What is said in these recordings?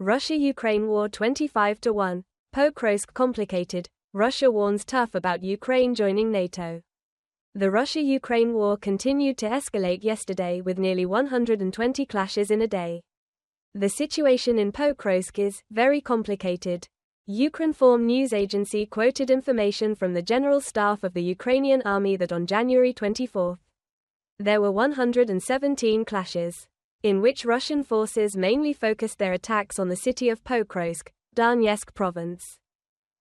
Russia-Ukraine war 25-1. Pokrovsk complicated. Russia warns tough about Ukraine joining NATO. The Russia-Ukraine war continued to escalate yesterday with nearly 120 clashes in a day. The situation in Pokrovsk is very complicated. Ukrinform news agency quoted information from the General Staff of the Ukrainian Army that on January 24, there were 117 clashes, in which Russian forces mainly focused their attacks on the city of Pokrovsk, Donetsk province.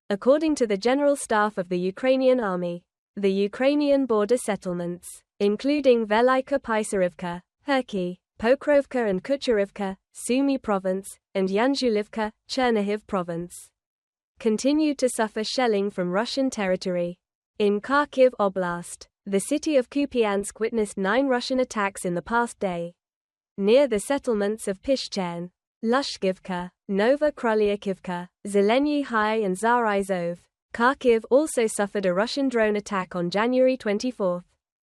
According to the General Staff of the Ukrainian Army, the Ukrainian border settlements, including Velika Pisarivka, Herky, Pokrovka and Kucherivka, Sumy province, and Yanzhulivka, Chernihiv province, continued to suffer shelling from Russian territory. In Kharkiv Oblast, the city of Kupiansk witnessed 9 Russian attacks in the past day. Near the settlements of Pishchen, Lushkivka, Nova Krolyakivka, Zelenyi High and Zarizov, Kharkiv also suffered a Russian drone attack on January 24.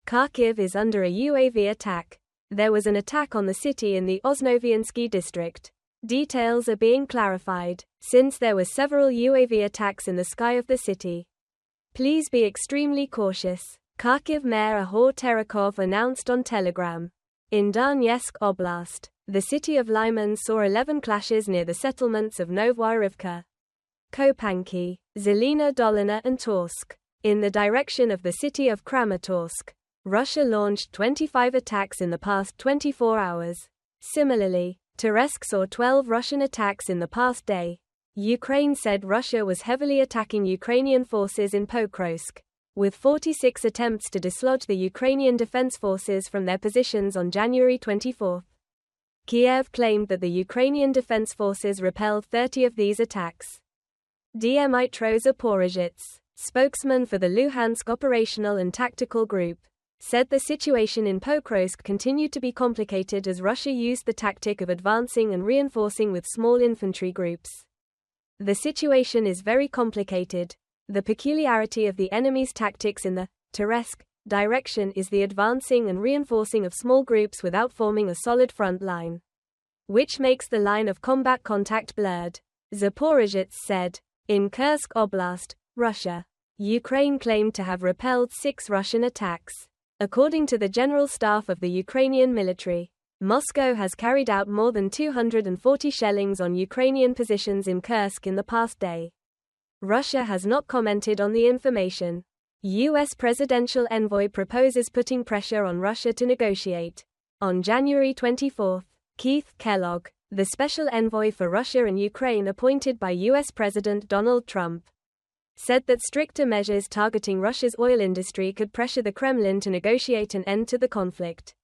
Kharkiv is under a UAV attack. There was an attack on the city in the Osnoviansky district. Details are being clarified, since there were several UAV attacks in the sky of the city. Please be extremely cautious, Kharkiv Mayor Ihor Terekov announced on Telegram. In Donetsk Oblast, the city of Lyman saw 11 clashes near the settlements of Novouarivka, Kopanki, Zelina Dolina and Torsk. In the direction of the city of Kramatorsk, Russia launched 25 attacks in the past 24 hours. Similarly, Terezk saw 12 Russian attacks in the past day. Ukraine said Russia was heavily attacking Ukrainian forces in Pokrovsk, with 46 attempts to dislodge the Ukrainian defense forces from their positions on January 24. Kiev claimed that the Ukrainian defense forces repelled 30 of these attacks. Dmitro Zaporizhets, spokesman for the Luhansk Operational and Tactical Group, said the situation in Pokrovsk continued to be complicated as Russia used the tactic of advancing and reinforcing with small infantry groups. The situation is very complicated. The peculiarity of the enemy's tactics in the Terezk direction is the advancing and reinforcing of small groups without forming a solid front line, which makes the line of combat contact blurred. Zaporizhets said. In Kursk Oblast, Russia, Ukraine claimed to have repelled 6 Russian attacks. According to the General Staff of the Ukrainian military, Moscow has carried out more than 240 shellings on Ukrainian positions in Kursk in the past day. Russia has not commented on the information. U.S. presidential envoy proposes putting pressure on Russia to negotiate. On January 24, Keith Kellogg, the special envoy for Russia and Ukraine appointed by U.S. President Donald Trump, said that stricter measures targeting Russia's oil industry could pressure the Kremlin to negotiate an end to the conflict.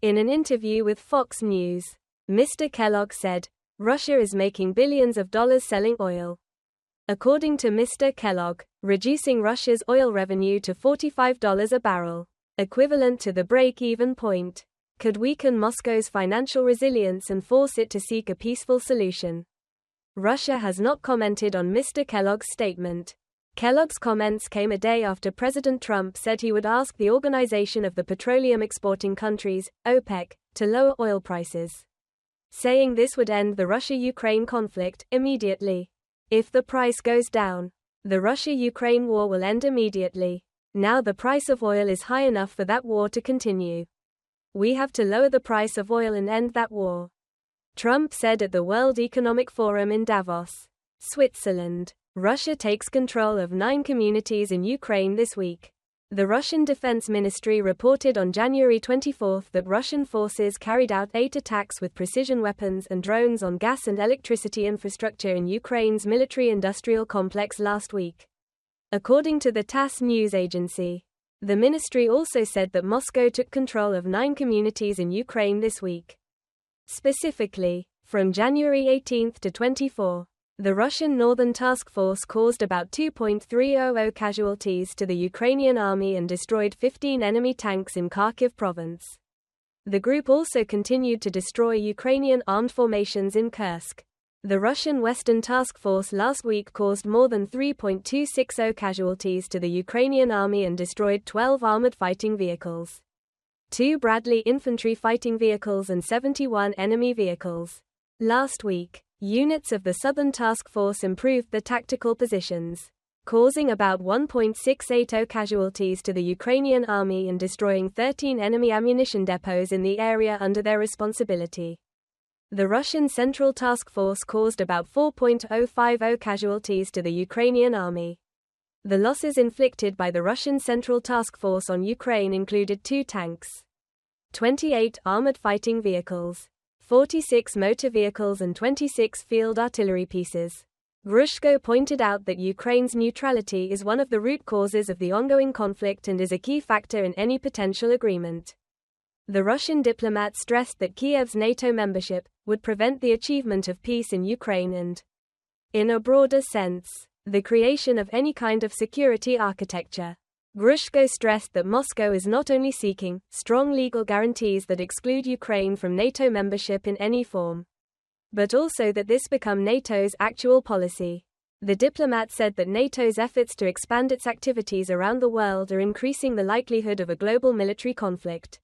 In an interview with Fox News, Mr. Kellogg said, Russia is making billions of dollars selling oil. According to Mr. Kellogg, reducing Russia's oil revenue to $45 a barrel, equivalent to the break-even point, could weaken Moscow's financial resilience and force it to seek a peaceful solution. Russia has not commented on Mr. Kellogg's statement. Kellogg's comments came a day after President Trump said he would ask the Organization of the Petroleum Exporting Countries, OPEC, to lower oil prices, saying this would end the Russia-Ukraine conflict immediately. If the price goes down, the Russia-Ukraine war will end immediately. Now the price of oil is high enough for that war to continue. We have to lower the price of oil and end that war, Trump said at the World Economic Forum in Davos, Switzerland. Russia takes control of 9 communities in Ukraine this week. The Russian Defense Ministry reported on January 24 that Russian forces carried out 8 attacks with precision weapons and drones on gas and electricity infrastructure in Ukraine's military-industrial complex last week. According to the TASS news agency, the ministry also said that Moscow took control of 9 communities in Ukraine this week. Specifically, from January 18 to 24, the Russian Northern Task Force caused about 2,300 casualties to the Ukrainian army and destroyed 15 enemy tanks in Kharkiv province. The group also continued to destroy Ukrainian armed formations in Kursk. The Russian Western Task Force last week caused more than 3,260 casualties to the Ukrainian army and destroyed 12 armored fighting vehicles, 2 Bradley infantry fighting vehicles and 71 enemy vehicles. Last week, Units of the Southern Task Force improved the tactical positions, causing about 1.680 casualties to the Ukrainian army and destroying 13 enemy ammunition depots in the area under their responsibility. The Russian Central Task Force caused about 4.050 casualties to the Ukrainian army. The losses inflicted by the Russian Central Task Force on Ukraine included 2 tanks, 28 armored fighting vehicles, 46 motor vehicles and 26 field artillery pieces. Grushko pointed out that Ukraine's neutrality is one of the root causes of the ongoing conflict and is a key factor in any potential agreement. The Russian diplomat stressed that Kiev's NATO membership would prevent the achievement of peace in Ukraine and, in a broader sense, the creation of any kind of security architecture. Grushko stressed that Moscow is not only seeking strong legal guarantees that exclude Ukraine from NATO membership in any form, but also that this become NATO's actual policy. The diplomat said that NATO's efforts to expand its activities around the world are increasing the likelihood of a global military conflict.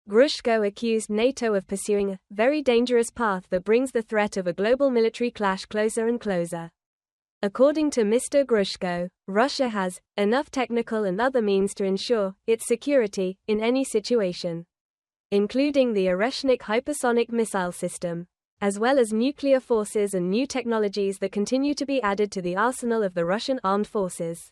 Grushko accused NATO of pursuing a very dangerous path that brings the threat of a global military clash closer and closer. According to Mr. Grushko, Russia has enough technical and other means to ensure its security in any situation, including the Oreshnik hypersonic missile system, as well as nuclear forces and new technologies that continue to be added to the arsenal of the Russian armed forces.